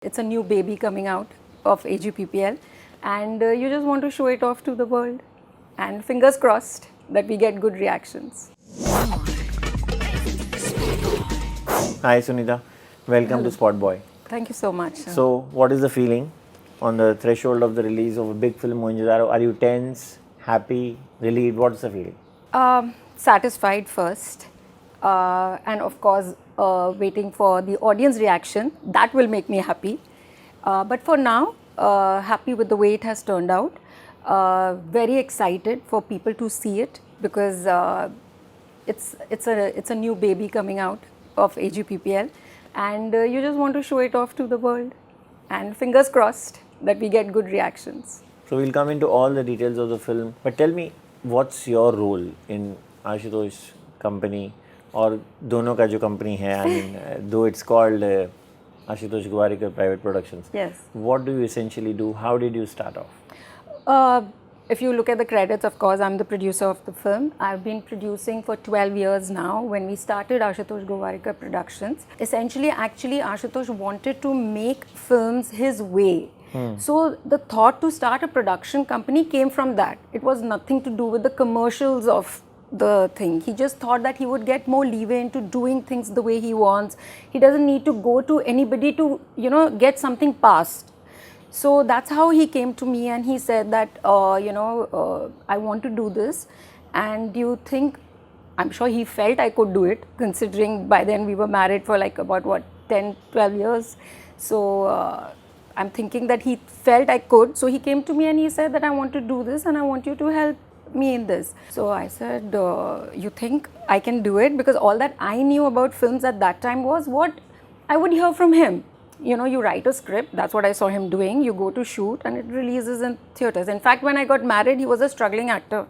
It's a new baby coming out of AGPPL and you just want to show it off to the world, and fingers crossed that we get good reactions. Hi Sunita, welcome to SpotboyE. Thank you so much. So, what is the feeling on the threshold of the release of a big film, Mohenjo Daro? Are you tense, happy, relieved? What's the feeling? Satisfied first, and of course waiting for the audience reaction. That will make me happy. But for now, happy with the way it has turned out. Very excited for people to see it because it's a new baby coming out of AGPPL, and you just want to show it off to the world, and fingers crossed that we get good reactions. So, we'll come into all the details of the film. But tell me, what's your role in Ashutosh company or dono ka jo company hai? I mean, though it's called Ashutosh Gowariker Private Productions. Yes. What do you essentially do? How did you start off? If you look at the credits, of course, I'm the producer of the film. I've been producing for 12 years now. When we started Ashutosh Gowariker Productions, essentially, actually, Ashutosh wanted to make films his way. So the thought to start a production company came from that. It was nothing to do with the commercials of the thing. He just thought that he would get more leeway into doing things the way he wants. He doesn't need to go to anybody to, get something passed. So that's how he came to me and he said that, I want to do this. And do you think, I'm sure he felt I could do it, considering by then we were married for like about 10, 12 years. So I'm thinking that he felt I could. So he came to me and he said that I want to do this and I want you to help me in this. So I said, you think I can do it? Because all that I knew about films at that time was what I would hear from him. You write a script, that's what I saw him doing. You go to shoot and it releases in theatres. In fact, when I got married, he was a struggling actor.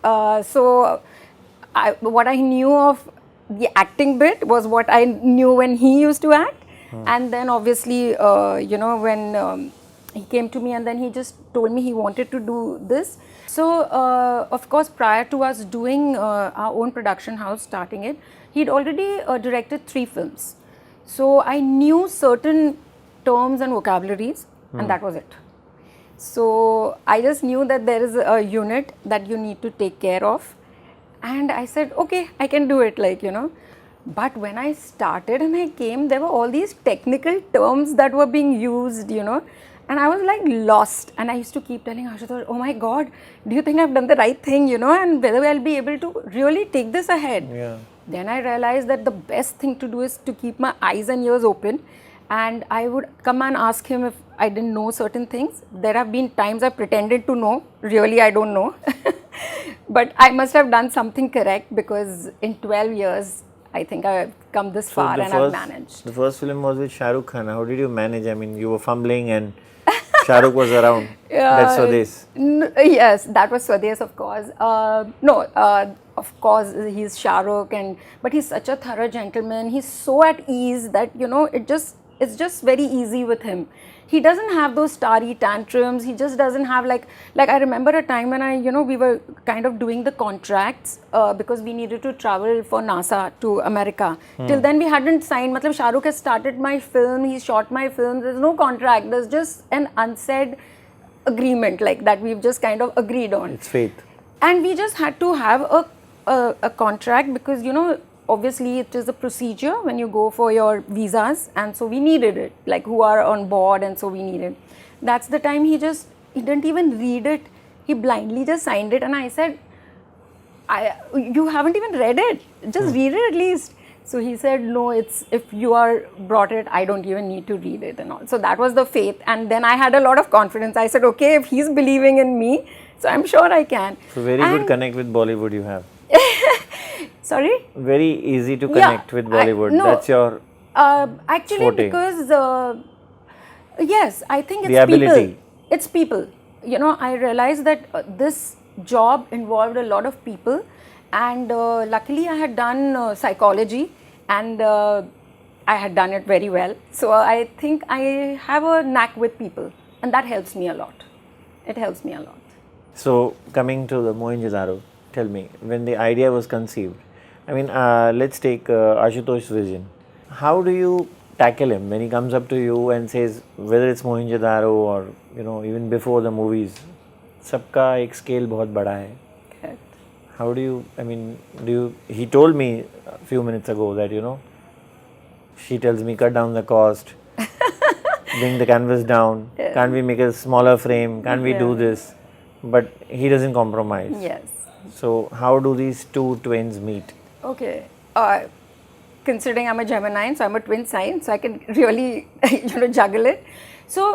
So what I knew of the acting bit was what I knew when he used to act. And then obviously, when he came to me and then he just told me he wanted to do this. So, of course, prior to us doing our own production house, starting it, he'd already directed 3 films. So, I knew certain terms and vocabularies and that was it. So, I just knew that there is a unit that you need to take care of. And I said, okay, I can do it, But when I started and I came, there were all these technical terms that were being used, and I was like lost. And I used to keep telling Ashutosh, oh my God, do you think I've done the right thing, and whether I'll be able to really take this ahead? Yeah. Then I realized that the best thing to do is to keep my eyes and ears open. And I would come and ask him if I didn't know certain things. There have been times I pretended to know. Really, I don't know. But I must have done something correct because in 12 years, I think I've come this far and I've managed. The first film was with Shah Rukh Khan. How did you manage? I mean, you were fumbling and Shah Rukh was around. That's Swades. Yes, that was Swades, of course. Of course, he's Shah Rukh, but he's such a thorough gentleman. He's so at ease that, it's just very easy with him. He doesn't have those starry tantrums. He just doesn't have like I remember a time when we were kind of doing the contracts because we needed to travel for NASA to America. Till then we hadn't signed. Matlab, Shah Rukh has started my film. He shot my film. There's no contract. There's just an unsaid agreement like that we've just kind of agreed on. It's faith. And we just had to have a contract because, obviously it is a procedure when you go for your visas, and so we needed it, like who are on board, and so we needed. That's the time he didn't even read it. He blindly just signed it and I said, you haven't even read it, just read it at least. So he said, no, if you are brought it, I don't even need to read it and all. So that was the faith, and then I had a lot of confidence. I said, okay, if he's believing in me, so I'm sure I can. So very good connect with Bollywood you have. Sorry? Very easy to connect with Bollywood. That's your actually forte. Because yes, I think it's the ability. People. It's people. I realized that this job involved a lot of people, and luckily I had done psychology, and I had done it very well. So I think I have a knack with people, and that helps me a lot. It helps me a lot. So coming to the Mohenjo Daro, tell me, when the idea was conceived, I mean, let's take Ashutosh's vision. How do you tackle him when he comes up to you and says, whether it's Mohenjo Daro or even before the movies, सबका एक scale बहुत बड़ा है. Correct. How do you? I mean, He told me a few minutes ago that she tells me cut down the cost, bring the canvas down. Yeah. Can't we make a smaller frame? Can't we do this? But he doesn't compromise. Yes. So how do these two twins meet? Okay. Considering I'm a Gemini, so I'm a twin sign, so I can really, juggle it. So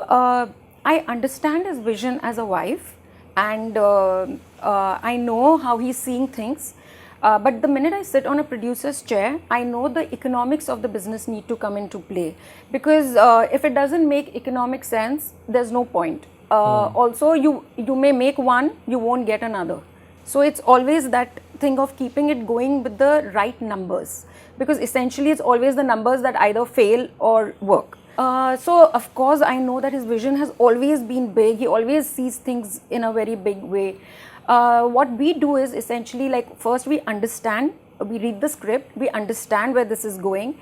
I understand his vision as a wife, and I know how he's seeing things. But the minute I sit on a producer's chair, I know the economics of the business need to come into play. Because if it doesn't make economic sense, there's no point. Also, you may make one, you won't get another. So it's always that thing of keeping it going with the right numbers. Because essentially it's always the numbers that either fail or work. So of course I know that his vision has always been big. He always sees things in a very big way. What we do is essentially like first we understand, we read the script, we understand where this is going.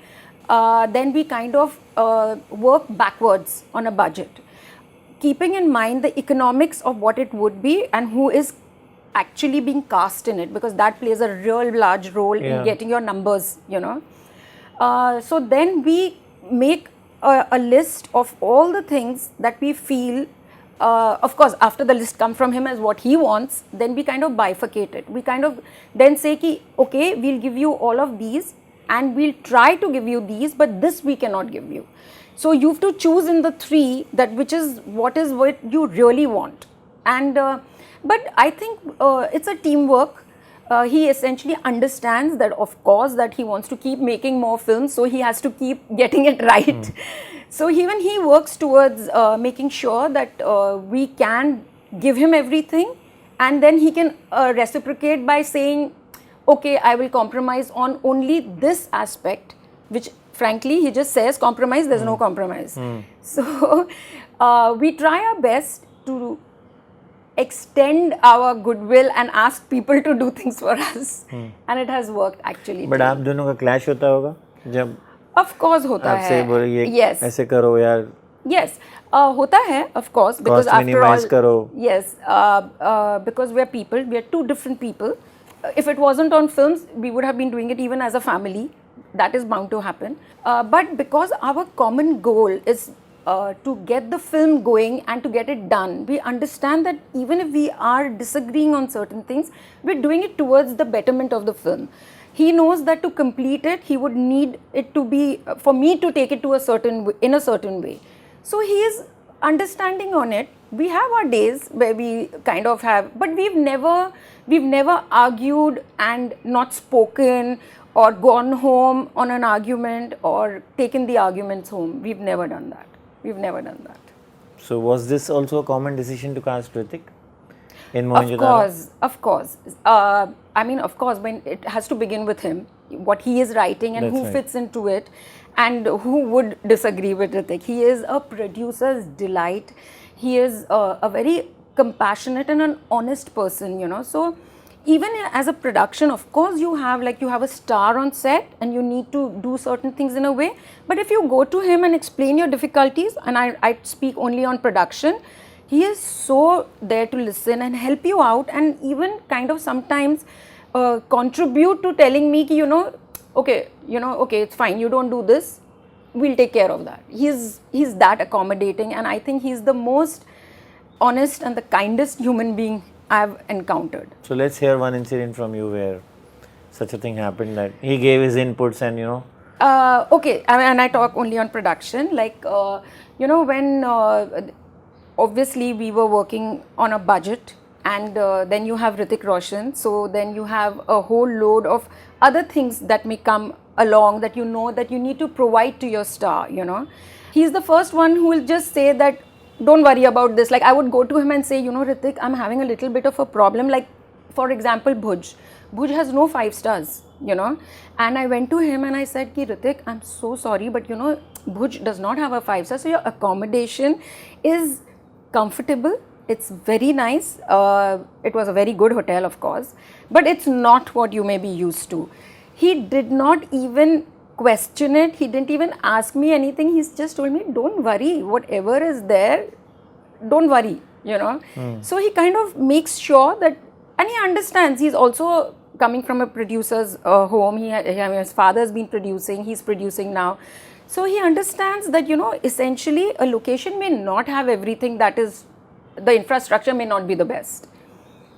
Then we kind of work backwards on a budget, keeping in mind the economics of what it would be and who is actually being cast in it, because that plays a real large role in getting your numbers, So then we make a list of all the things that we feel, of course after the list comes from him as what he wants, then we kind of bifurcate it. We kind of then say ki, okay, we'll give you all of these and we'll try to give you these, but this we cannot give you. So you have to choose in the three that which is what you really want. And but I think it's a teamwork. He essentially understands that of course that he wants to keep making more films, so he has to keep getting it right. So even he works towards making sure that we can give him everything, and then he can reciprocate by saying, okay, I will compromise on only this aspect, which frankly he just says compromise, there's no compromise. So we try our best to extend our goodwill and ask people to do things for us, and it has worked actually. But आप दोनों का clash होता होगा जब of course होता है. आपसे बोले ये yes, ऐसे करो यार. Yes, होता है of course, because cost after all करो. Yes, because we are people, we are two different people. If it wasn't on films, we would have been doing it even as a family. That is bound to happen. But because our common goal is to get the film going and to get it done, we understand that even if we are disagreeing on certain things, we're doing it towards the betterment of the film. He knows that to complete it, he would need it to be, for me to take it to in a certain way. So he is understanding on it. We have our days where we kind of have, but we've never argued and not spoken or gone home on an argument or taken the arguments home. We've never done that. So was this also a common decision to cast Hrithik in Mohenjo Daro? Of course. I mean, of course, when it has to begin with him, what he is writing and who fits into it, and who would disagree with Hrithik. He is a producer's delight. He is a very compassionate and an honest person, So even as a production, of course, you have a star on set and you need to do certain things in a way. But if you go to him and explain your difficulties, and I speak only on production, he is so there to listen and help you out, and even kind of sometimes contribute to telling me, okay, it's fine, you don't do this, we'll take care of that. He's that accommodating, and I think he's the most honest and the kindest human being I've encountered. So let's hear one incident from you where such a thing happened that he gave his inputs and okay, and I talk only on production, when obviously we were working on a budget, and then you have Hrithik Roshan, so then you have a whole load of other things that may come along that that you need to provide to your star, He's the first one who will just say that, don't worry about this. Like, I would go to him and say, Hrithik, I'm having a little bit of a problem. Like, for example, Bhuj. Bhuj has no 5 stars, And I went to him and I said, Hrithik, I'm so sorry, but Bhuj does not have a 5 star. So your accommodation is comfortable. It's very nice. It was a very good hotel, of course, but it's not what you may be used to. He did not even question it. He didn't even ask me anything. He's just told me, don't worry, whatever is there, don't worry, you know. So he kind of makes sure that, and he understands. He's also coming from a producer's home. His father's been producing, he's producing now. So he understands that, you know, essentially a location may not have everything that is, the infrastructure may not be the best.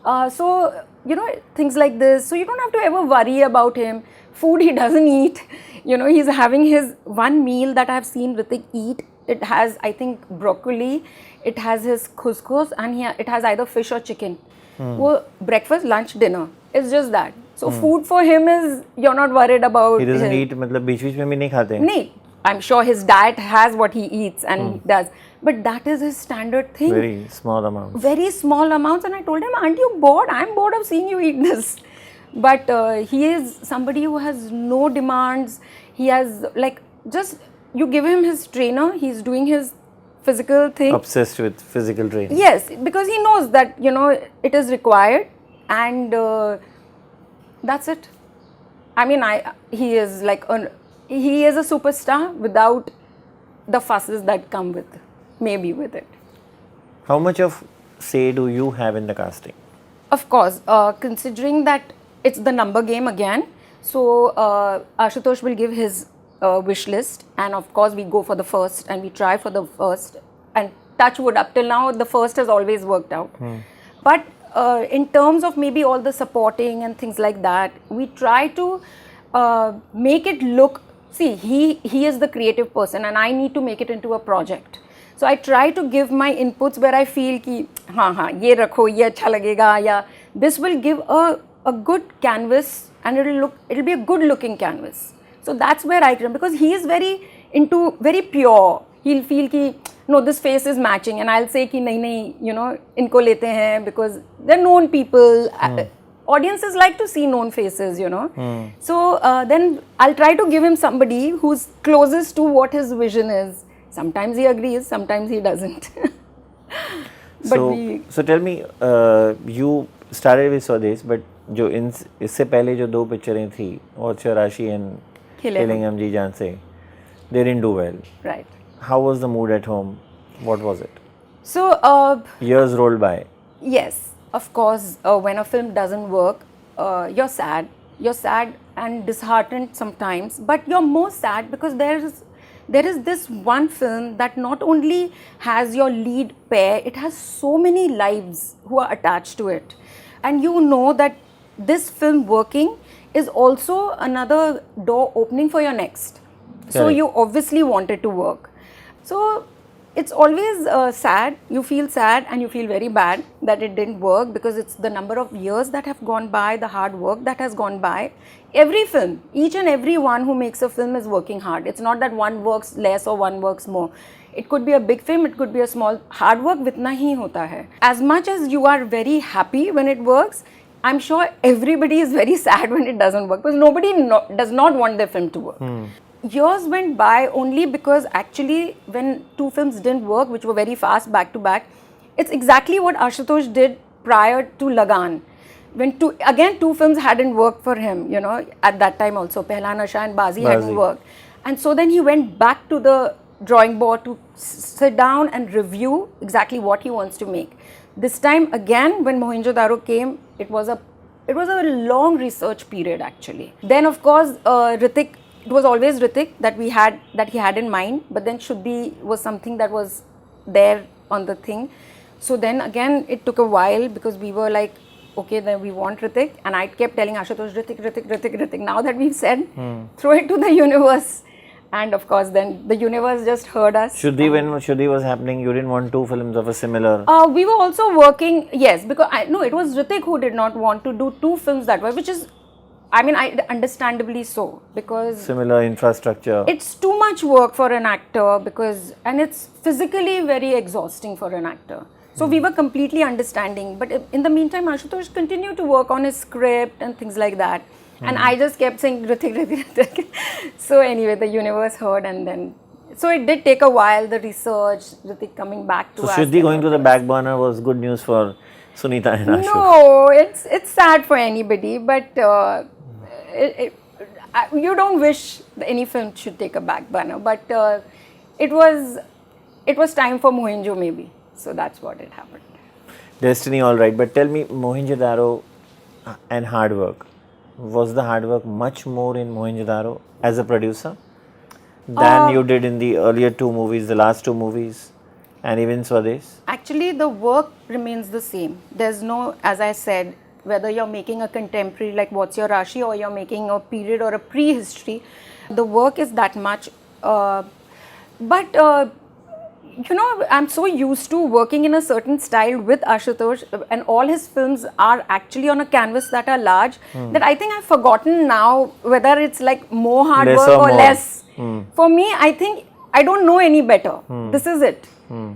So, you know, things like this. So you don't have to ever worry about him. Food he doesn't eat. You know, he's having his one meal that I've seen Ritik eat. It has, I think, broccoli. It has his couscous, and it has either fish or chicken. Well, breakfast, lunch, dinner. It's just that. So food for him is, you're not worried about. He doesn't eat, मतलब बीच-बीच में भी नहीं खाते? नहीं. I'm sure his diet has what he eats and does. But that is his standard thing. Very small amounts. Very small amounts. And I told him, aren't you bored? I'm bored of seeing you eat this. But he is somebody who has no demands. He has, like, just, you give him his trainer, he's doing his physical thing. Obsessed with physical training. Yes, because he knows that, you know, it is required, and that's it. I mean, he is like, he is a superstar without the fusses that come with it. How much of say do you have in the casting? Of course, considering that it's the number game again, so Ashutosh will give his wish list, and of course we go for the first and we try for the first, and touch wood, up till now the first has always worked out. But in terms of maybe all the supporting and things like that, we try to make it look, see, he is the creative person and I need to make it into a project. So I try to give my inputs where I feel ki ye rakho, ye acha lagega, ya this will give a good canvas, and it'll be a good looking canvas. So that's where I come, because he is very pure. He'll feel ki no, this face is matching, and I'll say ki nahi, you know, inko lete hain, because they're known people. Audiences like to see known faces, you know. So then I'll try to give him somebody who's closest to what his vision is. Sometimes he agrees, sometimes he doesn't. So tell me, you started with Swades, but जो इससे पहले जो दो पिक्चरें थी, और राशि and Killing Him Ji Jaan Se, they didn't do well. Right. How was the mood at home? What was it? So years rolled by. Yes, of course. When a film doesn't work, you're sad. You're sad and disheartened sometimes, but you're more sad because there is this one film that not only has your lead pair, it has so many lives who are attached to it, and you know that this film working is also another door opening for your next. So you obviously want it to work. So it's always sad. You feel sad and you feel very bad that it didn't work, because it's the number of years that have gone by, the hard work that has gone by. Every film, each and every one who makes a film is working hard. It's not that one works less or one works more. It could be a big film, it could be a small. Hard work vitna hi hota hai. As much as you are very happy when it works, I'm sure everybody is very sad when it doesn't work, because nobody does not want their film to work. Years went by only because actually when two films didn't work, which were very fast back to back, it's exactly what Ashutosh did prior to Lagan. When two films hadn't worked for him, you know, at that time also, Pehla Nasha and Bazi hadn't worked. And so then he went back to the drawing board to sit down and review exactly what he wants to make. This time again, when Mohenjo Daro came, it was a long research period actually. Then of course, Ritik, it was always Ritik that he had in mind, but then Shuddhi was something that was there on the thing. So then again, it took a while, because we were like, okay, then we want Ritik, and I kept telling Ashutosh, Ritik. Now that we've said, throw it to the universe. And of course, then the universe just heard us. Shuddhi, when Shuddhi was happening, you didn't want two films of a similar... We were also working, yes, because it was Ritik who did not want to do two films that way, which is, I mean, understandably so, because... Similar infrastructure. It's too much work for an actor, and it's physically very exhausting for an actor. So we were completely understanding, but in the meantime, Ashutosh continued to work on his script and things like that. And I just kept saying, Ritik. So anyway, the universe heard, and then... So it did take a while, the research, Ritik coming back to us. So Shuddhi going to the back burner was good news for Sunita and Ashu. No, it's sad for anybody, but you don't wish any film should take a back burner, but it was time for Mohenjo maybe. So that's what it happened. Destiny, all right. But tell me, Mohenjo Daro and hard work. Was the hard work much more in Mohenjo Daro as a producer than you did in the earlier two movies, the last two movies, and even Swades? Actually, the work remains the same. There's no, as I said, whether you're making a contemporary like What's Your Rashi or you're making a period or a prehistory, the work is that much. But I'm so used to working in a certain style with Ashutosh, and all his films are actually on a canvas that are large, that I think I've forgotten now whether it's like more hard Less work or or more. less. For me, I think I don't know any better. This is it.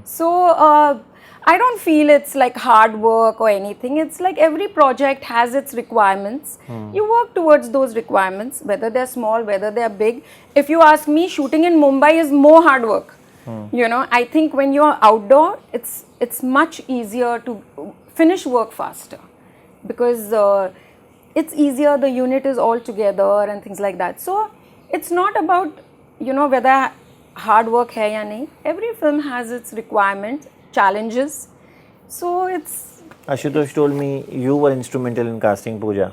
So I don't feel it's like hard work or anything. It's like every project has its requirements. You work towards those requirements, whether they're small, whether they're big. If you ask me, shooting in Mumbai is more hard work. I think when you're outdoor, it's much easier to finish work faster, because it's easier, the unit is all together and things like that. So it's not about, whether hard work hai ya nahi. Every film has its requirements, challenges. So it's... Ashutosh told me you were instrumental in casting Pooja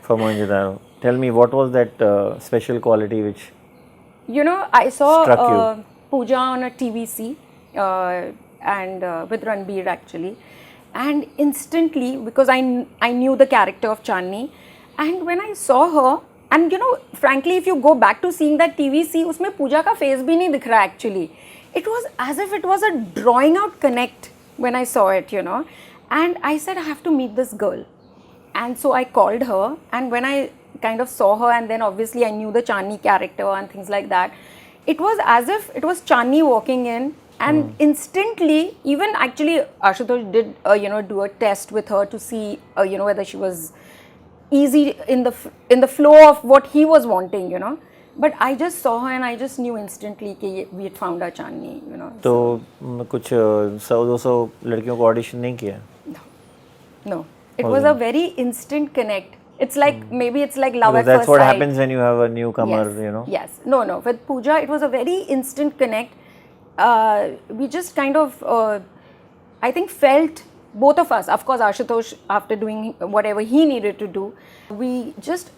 for Mohenjo Daro. Tell me, what was that special quality which I saw struck you? Pooja on a TVC and with Ranbir actually, and instantly, because I knew the character of Chandni, and when I saw her, and frankly, if you go back to seeing that TVC, उसमें Pooja का face भी नहीं दिख रहा actually. It was as if it was a drawing out connect when I saw it, and I said I have to meet this girl, and so I called her, and when I kind of saw her, and then obviously I knew the Chandni character and things like that. It was as if it was Chandni walking in, and instantly, even actually Ashutosh did do a test with her to see whether she was easy in the flow of what he was wanting, But I just saw her and I just knew instantly that we had found our Chandni, तो कुछ 100-200 लड़कियों को audition नहीं किया? No. It was a very instant connect. It's like, maybe it's like love at first sight. That's what happens when you have a newcomer, Yes. No. With Pooja, it was a very instant connect. We just kind of, I think, felt, both of us, of course, Ashutosh, after doing whatever he needed to do, we just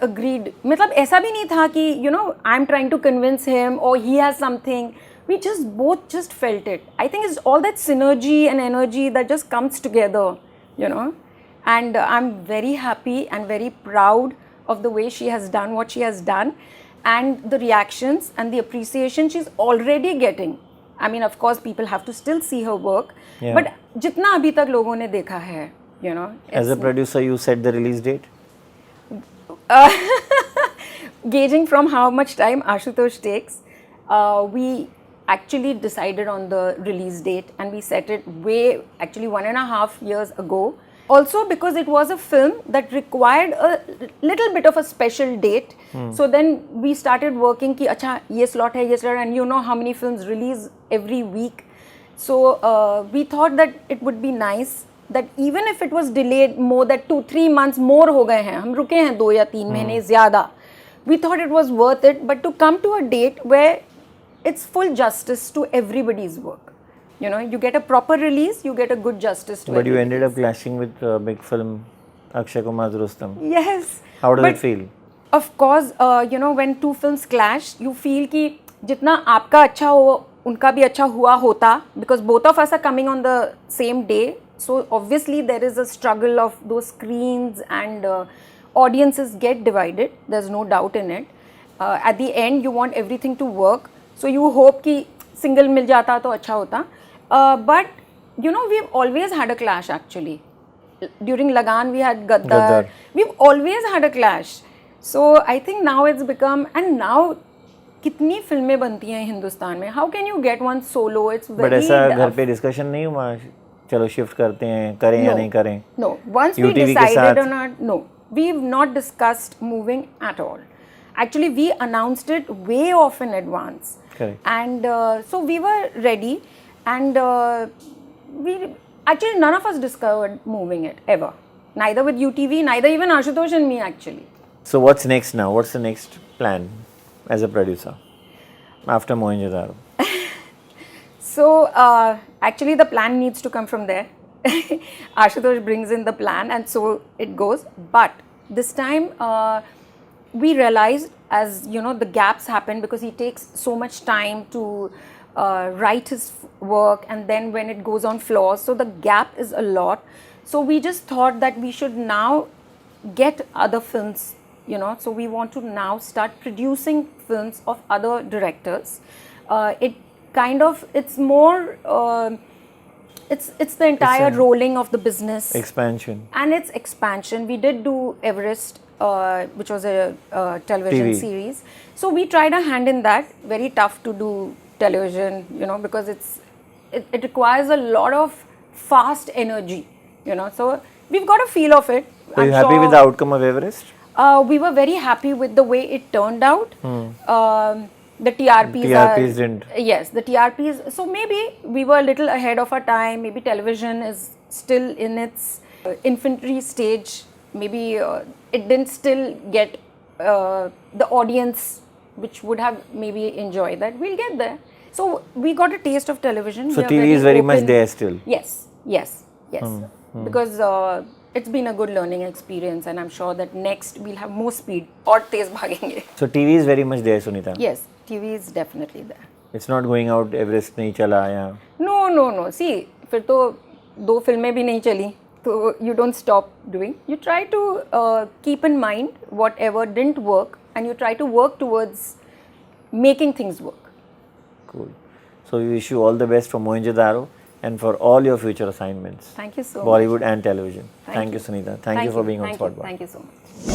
agreed. मतलब ऐसा भी नहीं था कि, I'm trying to convince him or he has something. We both just felt it. I think it's all that synergy and energy that just comes together, And I'm very happy and very proud of the way she has done what she has done, and the reactions and the appreciation she's already getting. I mean, of course, people have to still see her work, but जितना अभी तक लोगों ने देखा है, As a producer, you set the release date? Gauging from how much time Ashutosh takes, we actually decided on the release date, and we set it actually 1.5 years ago. Also because it was a film that required a little bit of a special date. So then we started working ki acha ye slot hai, and you know how many films release every week. So we thought that it would be nice that even if it was delayed more than 2-3 months more ho gaye hain, hum ruke hain 2 ya 3 mahine zyada. We thought it was worth it, but to come to a date where it's full justice to everybody's work. You get a proper release, you get a good justice to it. But you ended up clashing with big film Akshay Kumar's Rustom. Yes. How does it feel? Of course, when two films clash, you feel कि जितना आपका अच्छा हो, उनका भी अच्छा हुआ होता, because both of us are coming on the same day. So obviously there is a struggle of those screens, and audiences get divided. There's no doubt in it. At the end, you want everything to work. So you hope कि single मिल जाता तो अच्छा होता. But we've always had a clash actually. During Lagan we had Gaddar. We've always had a clash. So I think now it's become, and now कितनी फिल्में बनती हैं हिंदुस्तान में? How can you get one solo? It's very. But ऐसा घर पे discussion नहीं हुआ? चलो shift करते हैं, करें या नहीं करें? No. Once we decided on it, no. We've not discussed moving at all. Actually, we announced it way off in advance. Correct. And so we were ready, and actually none of us discovered moving it ever. Neither with UTV, neither even Ashutosh and me actually. So what's next now? What's the next plan as a producer after Mohenjo Daro? So actually the plan needs to come from there. Ashutosh brings in the plan and so it goes. But this time we realized, as you know, the gaps happen because he takes so much time to write his work, and then when it goes on floors, so the gap is a lot. So we just thought that we should now get other films, you know, so we want to now start producing films of other directors. It's more it's the entire rolling of the business Expansion. and its expansion. We did do Everest, which was a television TV. series, so we tried a hand in that. Very tough to do television, you know, because it requires a lot of fast energy, you know, so we've got a feel of it. So you happy with the outcome of Everest? We were very happy with the way it turned out. The TRPs didn't. Yes, the TRPs. So maybe we were a little ahead of our time. Maybe television is still in its infantry stage. Maybe it didn't still get the audience which would have maybe enjoyed that. We'll get there. So we got a taste of television. So We are TV is very much open. there still. Yes. Because it's been a good learning experience, and I'm sure that next we'll have more speed. और तेज भागेंगे. So TV is very much there, Sunita. Yes, TV is definitely there. It's not going out. Everest नहीं चला या. No. See, फिर तो 2 फिल्में भी नहीं चली. So you don't stop doing. You try to keep in mind whatever didn't work, and you try to work towards making things work. Cool. So we wish you all the best for Mohenjo Daro and for all your future assignments. Thank you so much. Bollywood and television. Thank you, you. Sunita. Thank you for being on SpotboyE. Thank you so much.